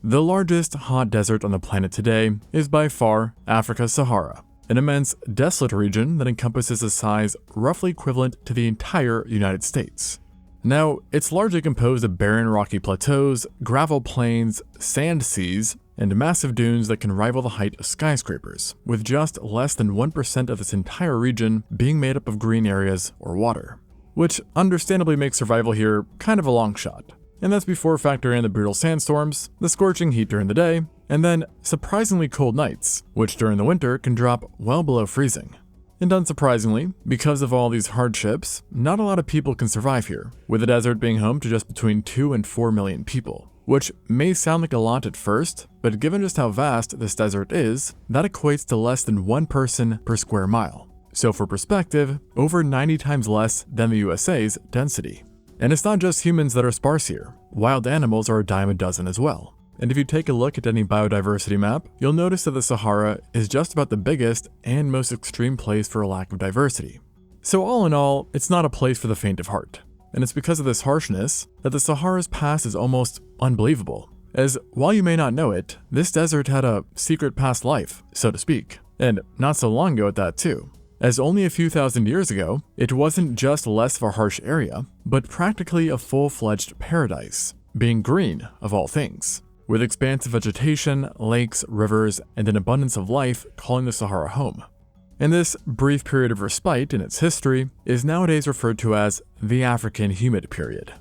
The largest hot desert on the planet today is by far Africa's Sahara, an immense, desolate region that encompasses a size roughly equivalent to the entire United States. Now, it's largely composed of barren rocky plateaus, gravel plains, sand seas, and massive dunes that can rival the height of skyscrapers, with just less than 1% of this entire region being made up of green areas or water, which understandably makes survival here kind of a long shot. And that's before factoring in the brutal sandstorms, the scorching heat during the day, and then surprisingly cold nights, which during the winter can drop well below freezing. And unsurprisingly, because of all these hardships, not a lot of people can survive here, with the desert being home to just between 2 and 4 million people, which may sound like a lot at first, but given just how vast this desert is, that equates to less than 1 person per square mile. So for perspective, over 90 times less than the USA's density. And it's not just humans that are sparse here. Wild animals are a dime a dozen as well. And if you take a look at any biodiversity map, you'll notice that the Sahara is just about the biggest and most extreme place for a lack of diversity. So all in all, it's not a place for the faint of heart. And it's because of this harshness that the Sahara's past is almost unbelievable. As while you may not know it, this desert had a secret past life, so to speak. And not so long ago at that too. As only a few thousand years ago, it wasn't just less of a harsh area, but practically a full-fledged paradise, being green of all things, with expansive vegetation, lakes, rivers, and an abundance of life calling the Sahara home. And this brief period of respite in its history is nowadays referred to as the African Humid Period.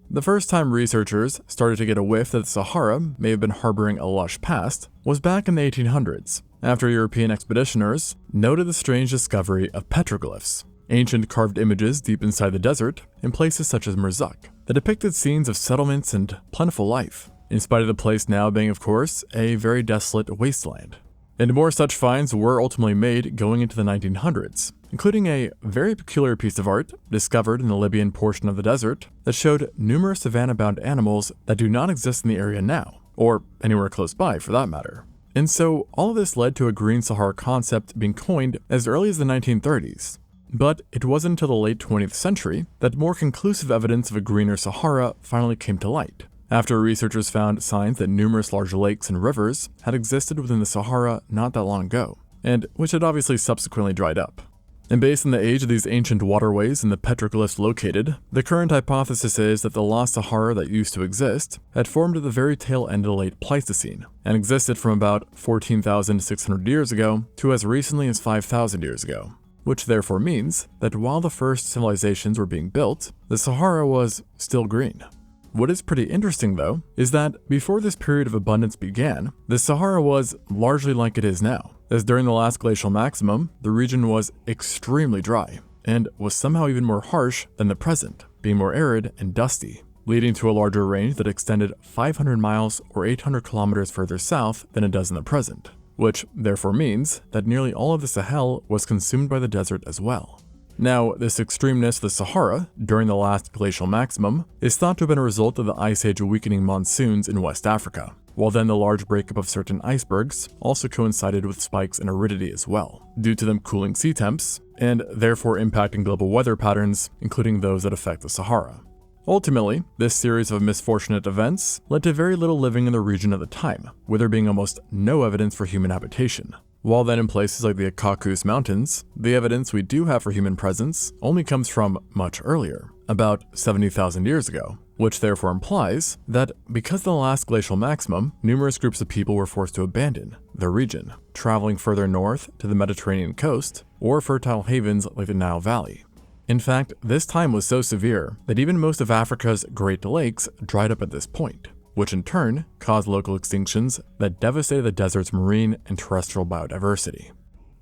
The first time researchers started to get a whiff that the Sahara may have been harboring a lush past was back in the 1800s, after European expeditioners noted the strange discovery of petroglyphs, ancient carved images deep inside the desert in places such as Merzuk, that depicted scenes of settlements and plentiful life, in spite of the place now being, of course, a very desolate wasteland. And more such finds were ultimately made going into the 1900s, including a very peculiar piece of art discovered in the Libyan portion of the desert that showed numerous savanna-bound animals that do not exist in the area now, or anywhere close by for that matter. And so all of this led to a green Sahara concept being coined as early as the 1930s. But it wasn't until the late 20th century that more conclusive evidence of a greener Sahara finally came to light, after researchers found signs that numerous large lakes and rivers had existed within the Sahara not that long ago, and which had obviously subsequently dried up. And based on the age of these ancient waterways and the petroglyphs located, the current hypothesis is that the lost Sahara that used to exist had formed at the very tail end of the late Pleistocene, and existed from about 14,600 years ago to as recently as 5,000 years ago, which therefore means that while the first civilizations were being built, the Sahara was still green. What is pretty interesting though, is that before this period of abundance began, the Sahara was largely like it is now, as during the last glacial maximum, the region was extremely dry, and was somehow even more harsh than the present, being more arid and dusty, leading to a larger range that extended 500 miles or 800 kilometers further south than it does in the present, which therefore means that nearly all of the Sahel was consumed by the desert as well. Now, this extremeness of the Sahara during the last glacial maximum is thought to have been a result of the Ice Age weakening monsoons in West Africa, while then the large breakup of certain icebergs also coincided with spikes in aridity as well, due to them cooling sea temps, and therefore impacting global weather patterns, including those that affect the Sahara. Ultimately, this series of misfortunate events led to very little living in the region at the time, with there being almost no evidence for human habitation. While then in places like the Caucasus Mountains, the evidence we do have for human presence only comes from much earlier, about 70,000 years ago, which therefore implies that because of the last glacial maximum, numerous groups of people were forced to abandon the region, traveling further north to the Mediterranean coast or fertile havens like the Nile Valley. In fact, this time was so severe that even most of Africa's Great Lakes dried up at this point, which in turn caused local extinctions that devastated the desert's marine and terrestrial biodiversity.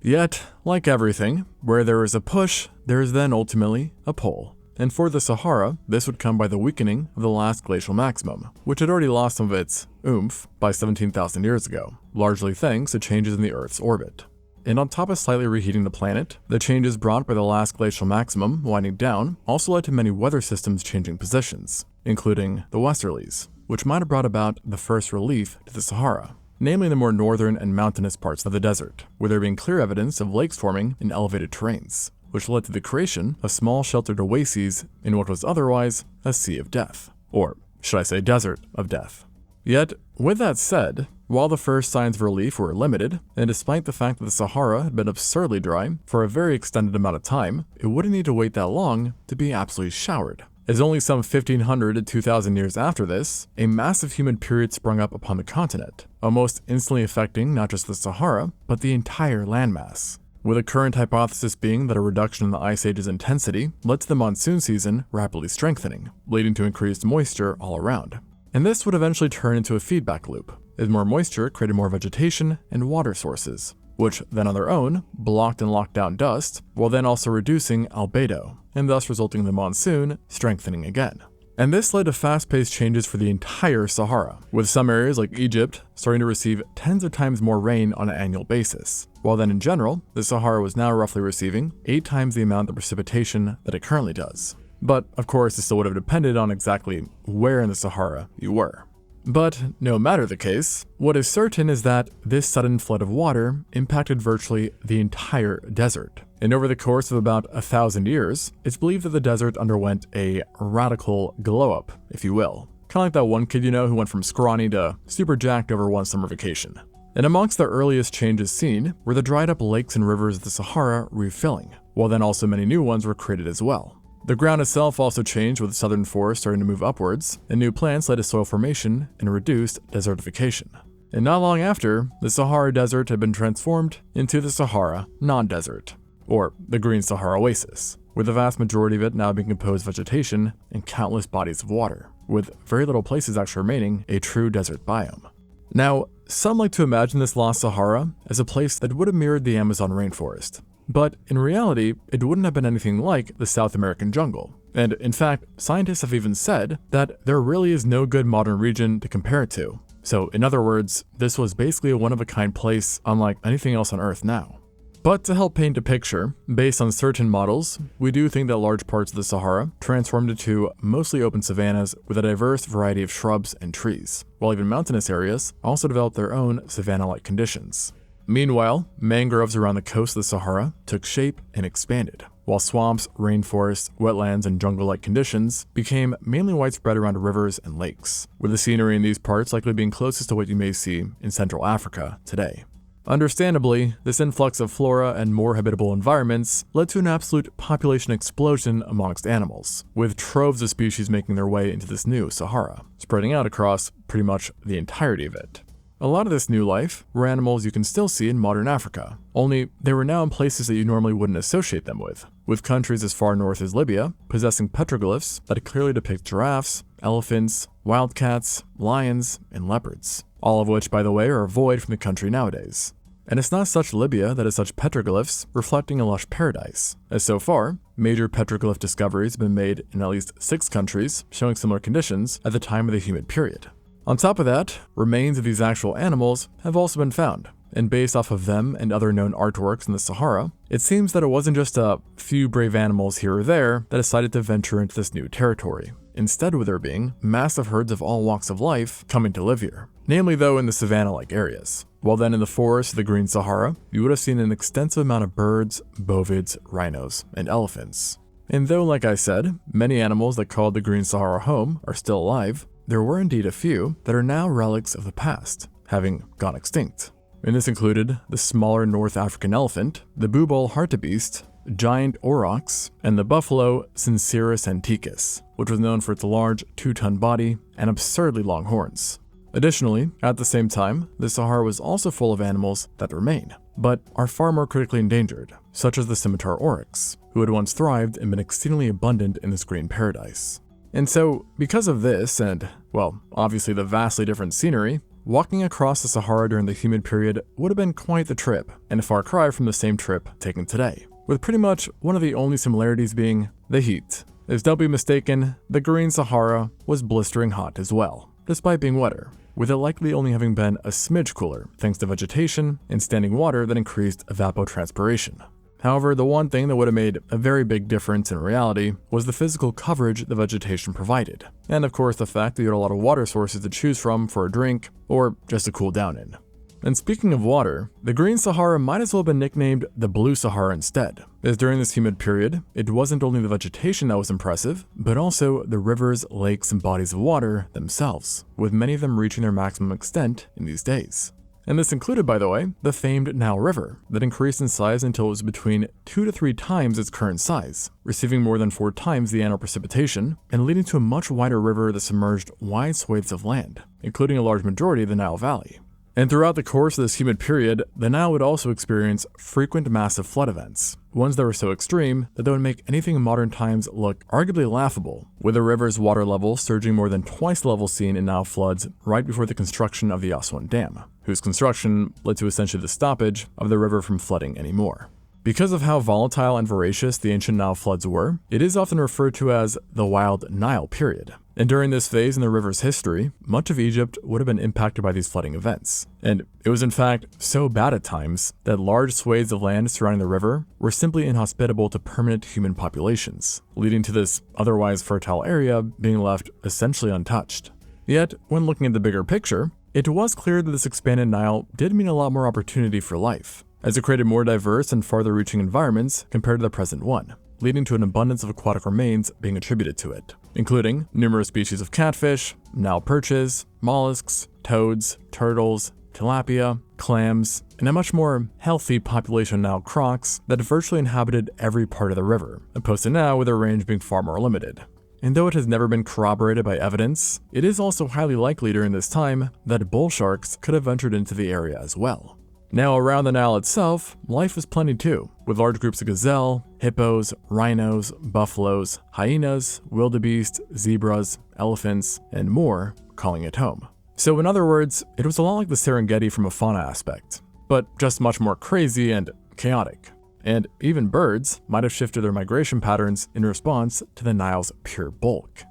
Yet, like everything, where there is a push, there is then ultimately a pull. And for the Sahara, this would come by the weakening of the last glacial maximum, which had already lost some of its oomph by 17,000 years ago, largely thanks to changes in the Earth's orbit. And on top of slightly reheating the planet, the changes brought by the last glacial maximum winding down also led to many weather systems changing positions, including the westerlies, which might have brought about the first relief to the Sahara, namely the more northern and mountainous parts of the desert, where there being clear evidence of lakes forming in elevated terrains, which led to the creation of small sheltered oases in what was otherwise a sea of death, or should I say desert of death. Yet, with that said, while the first signs of relief were limited, and despite the fact that the Sahara had been absurdly dry for a very extended amount of time, it wouldn't need to wait that long to be absolutely showered. As only some 1,500 to 2,000 years after this, a massive humid period sprung up upon the continent, almost instantly affecting not just the Sahara, but the entire landmass. With a current hypothesis being that a reduction in the Ice Age's intensity led to the monsoon season rapidly strengthening, leading to increased moisture all around. And this would eventually turn into a feedback loop, as more moisture created more vegetation and water sources, which then on their own blocked and locked down dust, while then also reducing albedo, and thus resulting in the monsoon strengthening again. And this led to fast-paced changes for the entire Sahara, with some areas like Egypt starting to receive tens of times more rain on an annual basis, while then in general, the Sahara was now roughly receiving 8 times the amount of precipitation that it currently does. But of course, this still would have depended on exactly where in the Sahara you were. But no matter the case, what is certain is that this sudden flood of water impacted virtually the entire desert. And over the course of about 1,000 years, it's believed that the desert underwent a radical glow-up, if you will. Kind of like that one kid you know who went from scrawny to super jacked over one summer vacation. And amongst the earliest changes seen were the dried up lakes and rivers of the Sahara refilling, while then also many new ones were created as well. The ground itself also changed with southern forests starting to move upwards, and new plants led to soil formation and reduced desertification. And not long after, the Sahara Desert had been transformed into the Sahara non-desert, or the Green Sahara Oasis, with the vast majority of it now being composed of vegetation and countless bodies of water, with very little places actually remaining a true desert biome. Now, some like to imagine this lost Sahara as a place that would have mirrored the Amazon rainforest. But in reality, it wouldn't have been anything like the South American jungle. And in fact, scientists have even said that there really is no good modern region to compare it to. So in other words, this was basically a one-of-a-kind place unlike anything else on Earth now. But to help paint a picture, based on certain models, we do think that large parts of the Sahara transformed into mostly open savannas with a diverse variety of shrubs and trees, while even mountainous areas also developed their own savanna-like conditions. Meanwhile, mangroves around the coast of the Sahara took shape and expanded, while swamps, rainforests, wetlands, and jungle-like conditions became mainly widespread around rivers and lakes, with the scenery in these parts likely being closest to what you may see in Central Africa today. Understandably, this influx of flora and more habitable environments led to an absolute population explosion amongst animals, with troves of species making their way into this new Sahara, spreading out across pretty much the entirety of it. A lot of this new life were animals you can still see in modern Africa, only they were now in places that you normally wouldn't associate them with countries as far north as Libya possessing petroglyphs that clearly depict giraffes, elephants, wildcats, lions, and leopards, all of which, by the way, are void from the country nowadays. And it's not such Libya that has such petroglyphs reflecting a lush paradise, as so far, major petroglyph discoveries have been made in at least 6 countries showing similar conditions at the time of the humid period. On top of that, remains of these actual animals have also been found, and based off of them and other known artworks in the Sahara, it seems that it wasn't just a few brave animals here or there that decided to venture into this new territory. Instead, with there being massive herds of all walks of life coming to live here, namely though in the savanna-like areas. While then in the forests of the Green Sahara, you would have seen an extensive amount of birds, bovids, rhinos, and elephants. And though, like I said, many animals that called the Green Sahara home are still alive, there were indeed a few that are now relics of the past, having gone extinct. And this included the smaller North African elephant, the bubal hartebeest, giant aurochs, and the buffalo Syncerus antiquus, which was known for its large 2-ton body and absurdly long horns. Additionally, at the same time, the Sahara was also full of animals that remain, but are far more critically endangered, such as the scimitar oryx, who had once thrived and been exceedingly abundant in this green paradise. And so, because of this, and, well, obviously the vastly different scenery, walking across the Sahara during the humid period would have been quite the trip, and a far cry from the same trip taken today, with pretty much one of the only similarities being the heat. As don't be mistaken, the Green Sahara was blistering hot as well, despite being wetter, with it likely only having been a smidge cooler thanks to vegetation and standing water that increased evapotranspiration. However, the one thing that would have made a very big difference in reality was the physical coverage the vegetation provided, and of course the fact that you had a lot of water sources to choose from for a drink or just to cool down in. And speaking of water, the Green Sahara might as well have been nicknamed the Blue Sahara instead, as during this humid period, it wasn't only the vegetation that was impressive, but also the rivers, lakes, and bodies of water themselves, with many of them reaching their maximum extent in these days. And this included, by the way, the famed Nile River, that increased in size until it was between 2 to 3 times its current size, receiving more than 4 times the annual precipitation, and leading to a much wider river that submerged wide swathes of land, including a large majority of the Nile Valley. And throughout the course of this humid period, the Nile would also experience frequent massive flood events, ones that were so extreme that they would make anything in modern times look arguably laughable, with the river's water level surging more than twice the level seen in Nile floods right before the construction of the Aswan Dam, whose construction led to essentially the stoppage of the river from flooding anymore. Because of how volatile and voracious the ancient Nile floods were, it is often referred to as the Wild Nile period. And during this phase in the river's history, much of Egypt would have been impacted by these flooding events. And it was in fact so bad at times that large swathes of land surrounding the river were simply inhospitable to permanent human populations, leading to this otherwise fertile area being left essentially untouched. Yet, when looking at the bigger picture, it was clear that this expanded Nile did mean a lot more opportunity for life, as it created more diverse and farther-reaching environments compared to the present one, leading to an abundance of aquatic remains being attributed to it, including numerous species of catfish, Nile perches, mollusks, toads, turtles, tilapia, clams, and a much more healthy population of Nile crocs that virtually inhabited every part of the river, opposed to now with their range being far more limited. And though it has never been corroborated by evidence, it is also highly likely during this time that bull sharks could have ventured into the area as well. Now, around the Nile itself, life was plenty too, with large groups of gazelle, hippos, rhinos, buffaloes, hyenas, wildebeest, zebras, elephants, and more calling it home. So in other words, it was a lot like the Serengeti from a fauna aspect, but just much more crazy and chaotic. And even birds might have shifted their migration patterns in response to the Nile's pure bulk.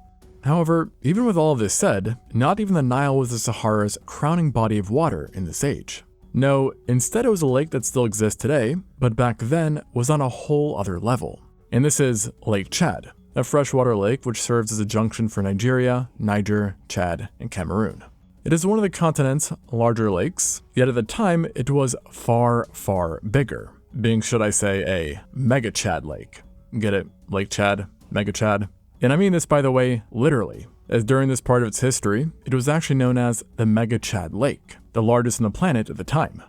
However, even with all of this said, not even the Nile was the Sahara's crowning body of water in this age. No, instead it was a lake that still exists today, but back then was on a whole other level. And this is Lake Chad, a freshwater lake which serves as a junction for Nigeria, Niger, Chad, and Cameroon. It is one of the continent's larger lakes, yet at the time it was far, far bigger, being, should I say, a Mega Chad lake. Get it? Lake Chad, Mega Chad. And I mean this, by the way, literally, as during this part of its history, it was actually known as the Mega Chad Lake, the largest on the planet at the time.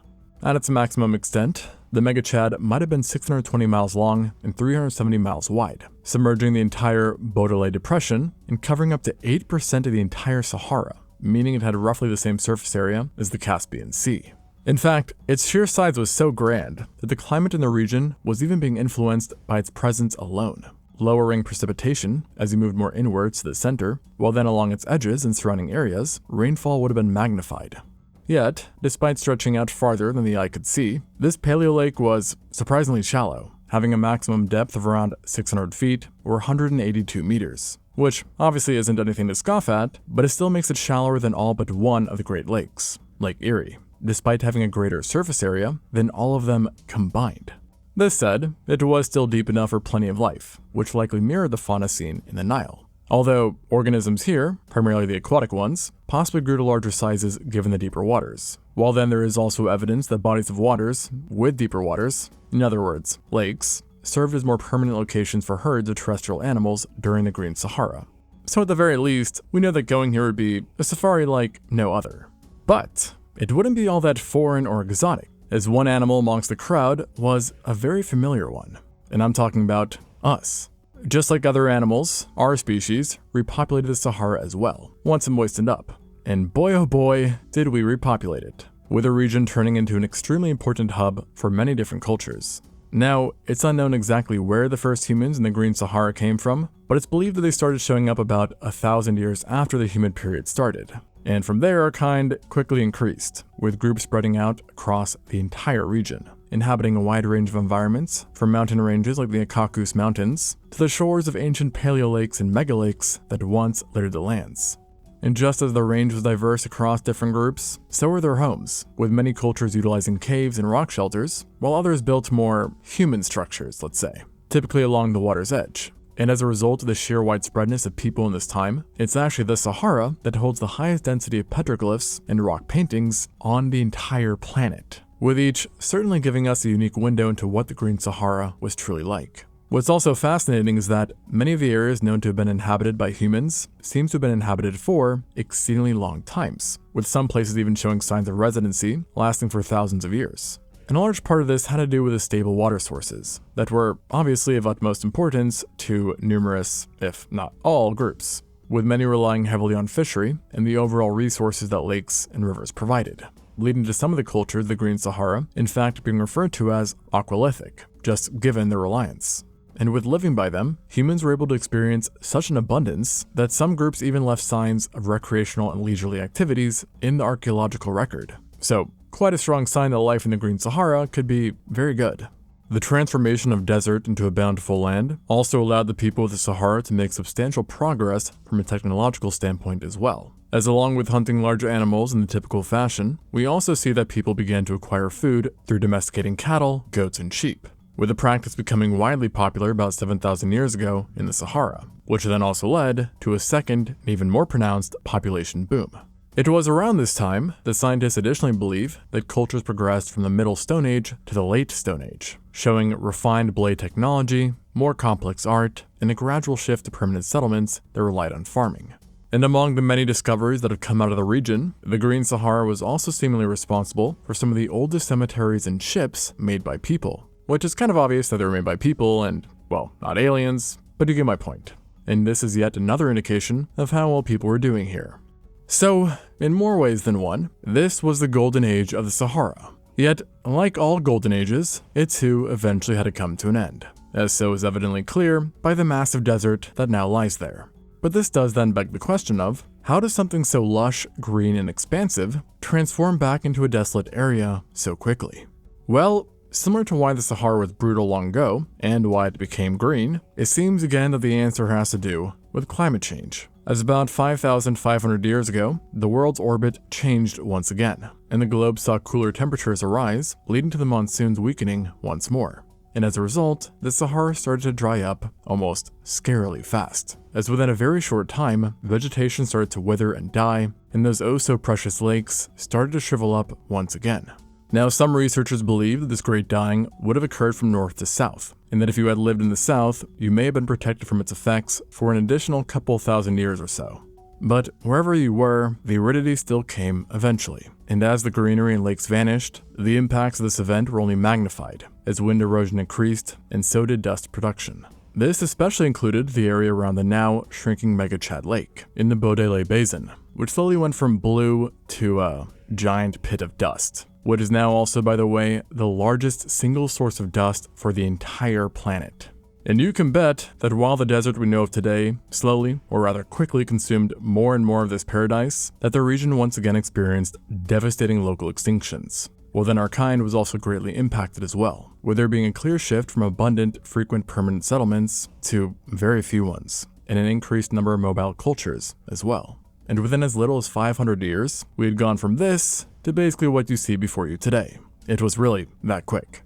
At its maximum extent, the Mega Chad might have been 620 miles long and 370 miles wide, submerging the entire Baudelaire Depression and covering up to 8% of the entire Sahara, meaning it had roughly the same surface area as the Caspian Sea. In fact, its sheer size was so grand that the climate in the region was even being influenced by its presence alone, lowering precipitation as you moved more inwards to the center, while then along its edges and surrounding areas, rainfall would have been magnified. Yet, despite stretching out farther than the eye could see, this paleo lake was surprisingly shallow, having a maximum depth of around 600 feet or 182 meters, which obviously isn't anything to scoff at, but it still makes it shallower than all but one of the Great Lakes, Lake Erie, despite having a greater surface area than all of them combined. This said, it was still deep enough for plenty of life, which likely mirrored the fauna seen in the Nile. Although organisms here, primarily the aquatic ones, possibly grew to larger sizes given the deeper waters. While then there is also evidence that bodies of waters with deeper waters, in other words, lakes, served as more permanent locations for herds of terrestrial animals during the Green Sahara. So at the very least, we know that going here would be a safari like no other. But it wouldn't be all that foreign or exotic, as one animal amongst the crowd was a very familiar one, and I'm talking about us. Just like other animals, our species repopulated the Sahara as well, once it moistened up. And boy oh boy, did we repopulate it, with the region turning into an extremely important hub for many different cultures. Now, it's unknown exactly where the first humans in the Green Sahara came from, but it's believed that they started showing up about 1,000 years after the humid period started. And from there, our kind quickly increased, with groups spreading out across the entire region, inhabiting a wide range of environments, from mountain ranges like the Caucasus Mountains, to the shores of ancient paleo lakes and megalakes that once littered the lands. And just as the range was diverse across different groups, so were their homes, with many cultures utilizing caves and rock shelters, while others built more human structures, let's say, typically along the water's edge. And as a result of the sheer widespreadness of people in this time, it's actually the Sahara that holds the highest density of petroglyphs and rock paintings on the entire planet, with each certainly giving us a unique window into what the Green Sahara was truly like. What's also fascinating is that many of the areas known to have been inhabited by humans seem to have been inhabited for exceedingly long times, with some places even showing signs of residency lasting for thousands of years. And a large part of this had to do with the stable water sources that were obviously of utmost importance to numerous, if not all, groups, with many relying heavily on fishery and the overall resources that lakes and rivers provided, leading to some of the cultures of the Green Sahara in fact being referred to as aqualithic, just given their reliance. And with living by them, humans were able to experience such an abundance that some groups even left signs of recreational and leisurely activities in the archaeological record. So, quite a strong sign that life in the Green Sahara could be very good. The transformation of desert into a bountiful land also allowed the people of the Sahara to make substantial progress from a technological standpoint as well. As along with hunting larger animals in the typical fashion, we also see that people began to acquire food through domesticating cattle, goats, and sheep, with the practice becoming widely popular about 7,000 years ago in the Sahara, which then also led to a second and even more pronounced population boom. It was around this time that scientists additionally believe that cultures progressed from the Middle Stone Age to the Late Stone Age, showing refined blade technology, more complex art, and a gradual shift to permanent settlements that relied on farming. And among the many discoveries that have come out of the region, the Green Sahara was also seemingly responsible for some of the oldest cemeteries and ships made by people, which is kind of obvious that they were made by people and, well, not aliens, but you get my point. And this is yet another indication of how well people were doing here. So, in more ways than one, this was the golden age of the Sahara. Yet, like all golden ages, it too eventually had to come to an end, as so is evidently clear by the massive desert that now lies there. But this does then beg the question of, how does something so lush, green, and expansive transform back into a desolate area so quickly? Well, similar to why the Sahara was brutal long ago, and why it became green, it seems again that the answer has to do with climate change. As about 5,500 years ago, the world's orbit changed once again, and the globe saw cooler temperatures arise, leading to the monsoons weakening once more. And as a result, the Sahara started to dry up almost scarily fast, as within a very short time, vegetation started to wither and die, and those oh-so-precious lakes started to shrivel up once again. Now, some researchers believe that this great dying would have occurred from north to south, and that if you had lived in the south, you may have been protected from its effects for an additional couple thousand years or so. But wherever you were, the aridity still came eventually, and as the greenery and lakes vanished, the impacts of this event were only magnified, as wind erosion increased, and so did dust production. This especially included the area around the now shrinking Mega Chad Lake, in the Bodele Basin, which slowly went from blue to a giant pit of dust, what is now also, by the way, the largest single source of dust for the entire planet. And you can bet that while the desert we know of today slowly, or rather quickly, consumed more and more of this paradise, that the region once again experienced devastating local extinctions. Well, then our kind was also greatly impacted as well, with there being a clear shift from abundant, frequent permanent settlements to very few ones, and an increased number of mobile cultures as well. And within as little as 500 years, we had gone from this to basically what you see before you today. It was really that quick.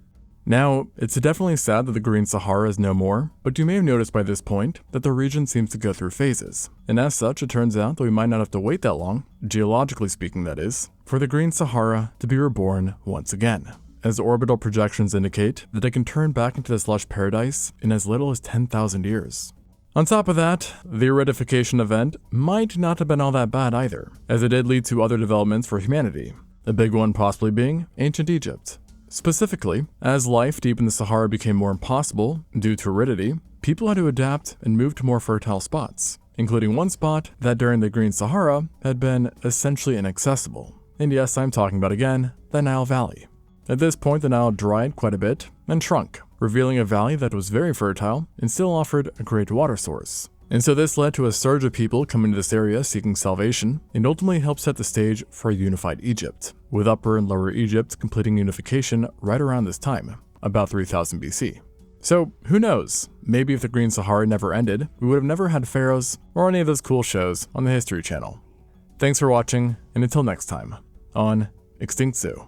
Now, it's definitely sad that the Green Sahara is no more, but you may have noticed by this point that the region seems to go through phases. And as such, it turns out that we might not have to wait that long, geologically speaking that is, for the Green Sahara to be reborn once again, as orbital projections indicate that it can turn back into this lush paradise in as little as 10,000 years. On top of that, the aridification event might not have been all that bad either, as it did lead to other developments for humanity, a big one possibly being ancient Egypt. Specifically, as life deep in the Sahara became more impossible due to aridity, people had to adapt and move to more fertile spots, including one spot that during the Green Sahara had been essentially inaccessible. And yes, I'm talking about again, the Nile Valley. At this point, the Nile dried quite a bit and shrunk, revealing a valley that was very fertile and still offered a great water source. And so this led to a surge of people coming to this area seeking salvation, and ultimately helped set the stage for a unified Egypt, with Upper and Lower Egypt completing unification right around this time, about 3000 BC. So who knows, maybe if the Green Sahara never ended, we would have never had pharaohs or any of those cool shows on the History Channel. Thanks for watching, and until next time, on ExtinctZoo.